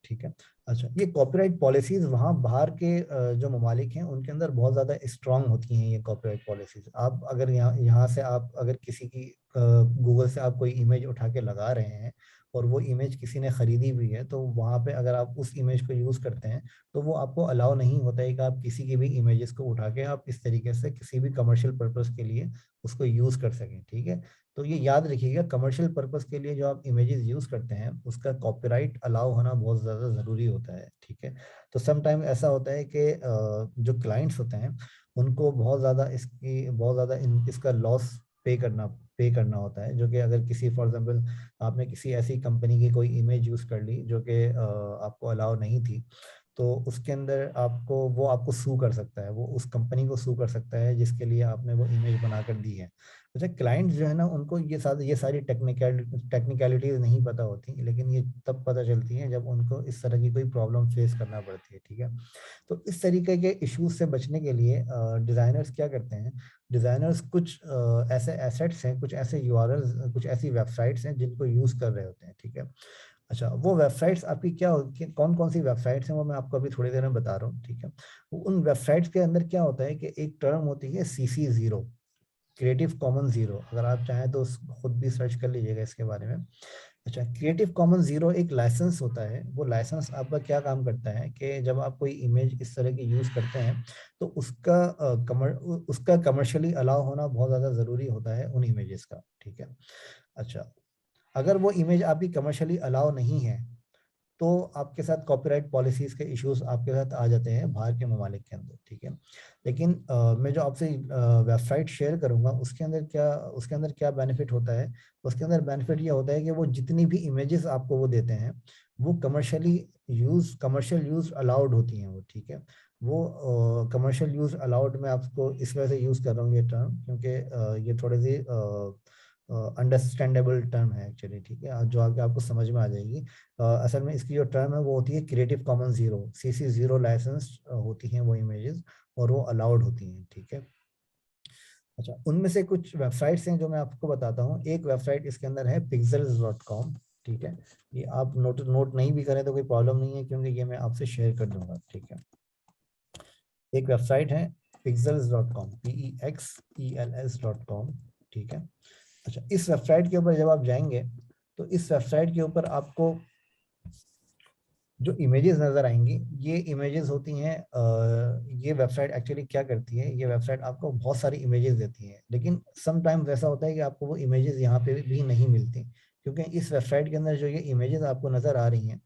ठीक है? अच्छा, ये कॉपीराइट पॉलिसीज वहाँ बाहर के जो ममालिक हैं उनके अंदर बहुत ज़्यादा स्ट्रांग होती हैं ये कॉपीराइट पॉलिसीज। आप अगर यहाँ यहाँ से आप अगर किसी की गूगल से आप कोई इमेज उठा के लगा रहे हैं और वो इमेज किसी ने खरीदी भी है, तो वहाँ पे अगर आप उस इमेज को यूज़ करते हैं तो वो आपको अलाउ नहीं होता है कि आप किसी की भी इमेजेस को उठा के आप इस तरीके से किसी भी कमर्शियल पर्पज़ के लिए उसको यूज़ कर सकें, ठीक है? तो ये याद रखिएगा, कमर्शियल पर्पस के लिए जो आप इमेजेस यूज करते हैं उसका कॉपीराइट अलाउ होना बहुत ज़्यादा ज़रूरी होता है, ठीक है? तो सम टाइम ऐसा होता है कि जो क्लाइंट्स होते हैं उनको बहुत ज़्यादा इसका लॉस पे करना होता है, जो कि अगर किसी फॉर एग्जांपल आपने किसी ऐसी कंपनी की कोई इमेज यूज़ कर ली जो कि आपको अलाउ नहीं थी, तो उसके अंदर वो आपको सू कर सकता है, वो उस कंपनी को सू कर सकता है जिसके लिए आपने वो इमेज बनाकर दी है। अच्छा, क्लाइंट्स जो है ना उनको ये सारी टेक्निकलिटीज नहीं पता होती, लेकिन ये तब पता चलती है जब उनको इस तरह की कोई प्रॉब्लम फेस करना पड़ती है, ठीक है? तो इस तरीके के इश्यूज से बचने के लिए डिजाइनर्स क्या करते हैं? डिजाइनर्स कुछ ऐसे एसेट्स हैं, कुछ ऐसे यूआरएल्स, कुछ ऐसी वेबसाइट्स हैं जिनको यूज कर रहे होते हैं, ठीक है? अच्छा, वो वेबसाइट्स आपकी कौन कौन सी वेबसाइट्स हैं वो मैं आपको अभी थोड़ी देर में बता रहा हूँ, ठीक है? उन वेबसाइट्स के अंदर क्या होता है कि एक टर्म होती है CC0, क्रिएटिव कॉमन जीरो। अगर आप चाहें तो खुद भी सर्च कर लीजिएगा इसके बारे में। अच्छा, क्रिएटिव कॉमन्स 0 एक लाइसेंस होता है। वो लाइसेंस आपका क्या काम करता है कि जब आप कोई इमेज इस तरह की यूज करते हैं तो उसका कमर्शियली अलाउ होना बहुत ज्यादा जरूरी होता है उन इमेजेस का, ठीक है। अच्छा, अगर वो इमेज आपकी कमर्शियली अलाउ नहीं है तो आपके साथ कॉपीराइट पॉलिसीज के इश्यूज आपके साथ आ जाते हैं बाहर के ममालिक के अंदर, ठीक है। लेकिन मैं जो आपसे वेबसाइट शेयर करूंगा उसके अंदर क्या बेनिफिट होता है, उसके अंदर बेनिफिट ये होता है कि वो जितनी भी इमेजेस आपको वो देते हैं वो कमर्शियल यूज अलाउड होती हैं वो, ठीक है। वो कमर्शियल यूज अलाउड मैं आपको इस वजह से यूज कर रहा हूँ ये टर्म क्योंकि ये थोड़े से अंडरस्टैंडेबल टर्म है एक्चुअली, ठीक है, जो आगे आपको समझ में आ जाएगी। असल में इसकी जो टर्म है वो होती है क्रिएटिव कॉमन्स 0 CC0 लाइसेंस होती हैं वो इमेजेस और वो अलाउड होती हैं, ठीक है। अच्छा, उनमें से कुछ वेबसाइट्स हैं जो मैं आपको बताता हूँ। एक वेबसाइट इसके अंदर है pixels.com, ठीक है। ये आप नोट नहीं भी करें तो कोई प्रॉब्लम नहीं है क्योंकि ये मैं आपसे शेयर कर दूंगा, ठीक है। एक वेबसाइट है pixels.com, PEXELS.com, ठीक है। अच्छा, इस वेबसाइट के ऊपर जब आप जाएंगे तो इस वेबसाइट के ऊपर आपको जो इमेजेस नजर आएंगी ये इमेजेस होती हैं। ये वेबसाइट एक्चुअली क्या करती है, ये वेबसाइट आपको बहुत सारी इमेजेस देती है, लेकिन सम टाइम्स ऐसा होता है कि आपको वो इमेजेस यहाँ पे भी नहीं मिलती क्योंकि इस वेबसाइट के अंदर जो ये इमेजेस आपको नजर आ रही हैं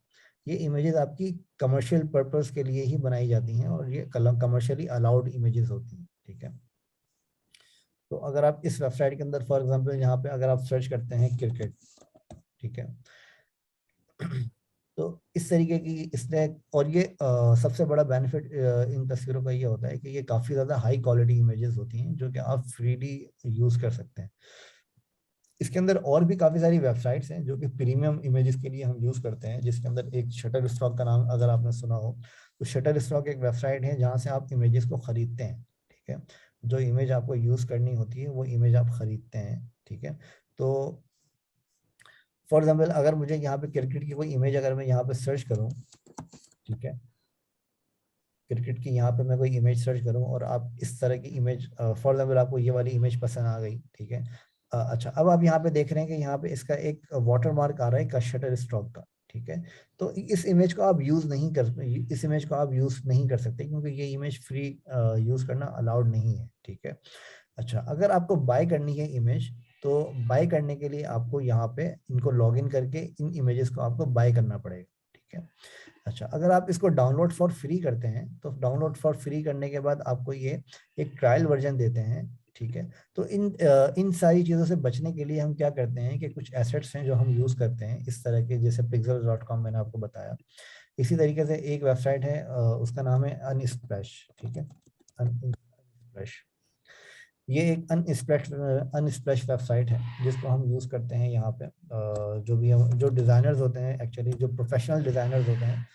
ये इमेजेस आपकी कमर्शियल पर्पस के लिए ही बनाई जाती हैं और ये कमर्शियली अलाउड इमेजेस होती हैं, ठीक है। तो अगर आप इस वेबसाइट के अंदर फॉर एग्जांपल यहाँ पे अगर आप सर्च करते हैं क्रिकेट, ठीक है, तो इस तरीके की इसने और ये सबसे बड़ा बेनिफिट इन तस्वीरों का ये होता है कि ये काफी ज्यादा हाई क्वालिटी इमेजेस होती हैं जो कि आप फ्रीली यूज कर सकते हैं। इसके अंदर और भी काफी सारी वेबसाइट्स हैं जो कि प्रीमियम इमेजेस के लिए हम यूज करते हैं, जिसके अंदर एक शटर स्टॉक का नाम अगर आपने सुना हो तो शटर स्टॉक एक वेबसाइट है जहां से आप इमेजेस को खरीदते हैं, ठीक है। जो इमेज आपको यूज करनी होती है वो इमेज आप खरीदते हैं, ठीक है। तो फॉर एग्जाम्पल अगर मुझे यहाँ पे क्रिकेट की कोई इमेज अगर मैं यहाँ पे सर्च करूँ, ठीक है, क्रिकेट की यहाँ पे मैं कोई इमेज सर्च करूँ और आप इस तरह की इमेज फॉर एग्जाम्पल आपको ये वाली इमेज पसंद आ गई, ठीक है। अच्छा, अब आप यहाँ पे देख रहे हैं कि यहाँ पे इसका एक वाटर मार्क आ रहा है का शटर स्ट्रोक का, ठीक है। तो इस इमेज को आप यूज नहीं कर इस इमेज को आप यूज नहीं कर सकते क्योंकि ये इमेज फ्री यूज करना अलाउड नहीं है, ठीक है। अच्छा, अगर आपको बाय करनी है इमेज तो बाय करने के लिए आपको यहाँ पे इनको लॉग इन करके इन इमेजेस को आपको बाय करना पड़ेगा, ठीक है। अच्छा, अगर आप इसको डाउनलोड फॉर फ्री करते हैं तो डाउनलोड फॉर फ्री करने के बाद आपको ये एक ट्रायल वर्जन देते हैं, ठीक है। तो इन सारी चीज़ों से बचने के लिए हम क्या करते हैं कि कुछ एसेट्स हैं जो हम यूज़ करते हैं इस तरह के, जैसे pixels.com मैंने आपको बताया। इसी तरीके से एक वेबसाइट है उसका नाम है अनस्प्लैश, ठीक है, अनस्प्लैश। ये एक अनस्प्लैश वेबसाइट है जिसको हम यूज़ करते हैं यहाँ पे। जो भी हम जो डिज़ाइनर्स होते हैं एक्चुअली जो प्रोफेशनल डिज़ाइनर्स होते हैं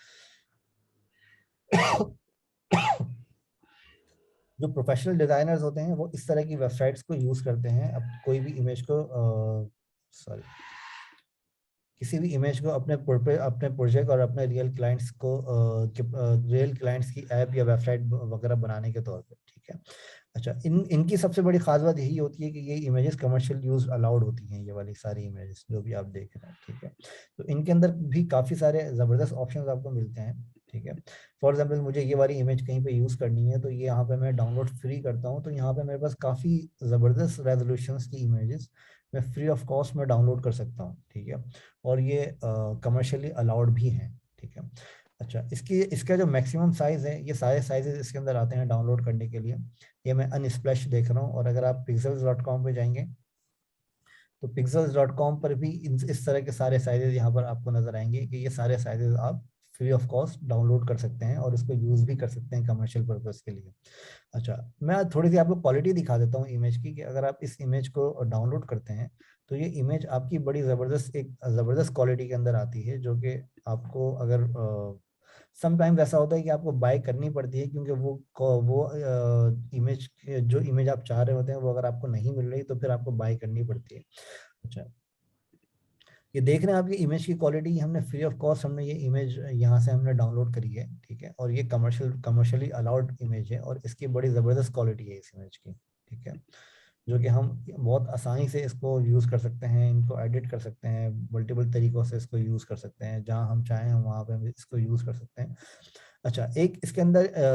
जो प्रोफेशनल डिजाइनर्स होते हैं वो इस तरह की वेबसाइट्स को यूज करते हैं अब कोई भी इमेज को सॉरी किसी भी इमेज को अपने प्रोजेक्ट और अपने रियल क्लाइंट्स की ऐप या वेबसाइट वगैरह बनाने के तौर पे, ठीक है। अच्छा, इनकी सबसे बड़ी खास बात यही होती है कि ये इमेजेस कमर्शियल यूज अलाउड होती हैं, ये वाली सारी इमेजेस जो भी आप देख रहे हैं, ठीक है। तो इनके अंदर भी काफी सारे जबरदस्त ऑप्शंस आपको मिलते हैं, ठीक है। फॉर एग्जाम्पल मुझे ये वाली इमेज कहीं पे यूज करनी है तो ये यहाँ पे मैं डाउनलोड फ्री करता हूँ तो यहाँ पे मेरे पास काफी जबरदस्त रेजोल्यूशंस की इमेजेस मैं फ्री ऑफ कॉस्ट में डाउनलोड कर सकता हूँ, ठीक है। और ये कमर्शियली अलाउड भी हैं, ठीक है। अच्छा, इसका जो मैक्सिमम साइज है ये सारे साइजेस इसके अंदर आते हैं डाउनलोड करने के लिए। ये मैं अनस्प्लैश देख रहा हूँ और अगर आप pixels.com पे जाएंगे तो pixels.com पर भी इस तरह के सारे साइजेस यहाँ पर आपको नजर आएंगे कि ये सारे साइजेस आप फ्री ऑफ कॉस्ट डाउनलोड कर सकते हैं और इसको यूज भी कर सकते हैं कमर्शियल पर्पज के लिए। अच्छा, मैं थोड़ी सी आपको क्वालिटी दिखा देता हूँ इमेज की कि अगर आप इस इमेज को डाउनलोड करते हैं तो ये इमेज आपकी बड़ी जबरदस्त क्वालिटी के अंदर आती है जो कि आपको अगर समटाइम्स ऐसा होता है कि आपको बाय करनी पड़ती है क्योंकि वो इमेज जो इमेज आप चाह रहे होते हैं वो अगर आपको नहीं मिल रही तो फिर आपको बाय करनी पड़ती है। अच्छा, ये देख रहे हैं आपकी इमेज की क्वालिटी, हमने फ्री ऑफ कॉस्ट हमने ये इमेज यहाँ से हमने डाउनलोड करी है, ठीक है। और ये कमर्शियली अलाउड इमेज है और इसकी बड़ी ज़बरदस्त क्वालिटी है इस इमेज की, ठीक है। जो कि हम बहुत आसानी से इसको यूज़ कर सकते हैं, इनको एडिट कर सकते हैं, मल्टीपल तरीक़ों से इसको यूज़ कर सकते हैं, जहाँ हम चाहें वहाँ पे हम इसको यूज़ कर सकते हैं। अच्छा, एक इसके अंदर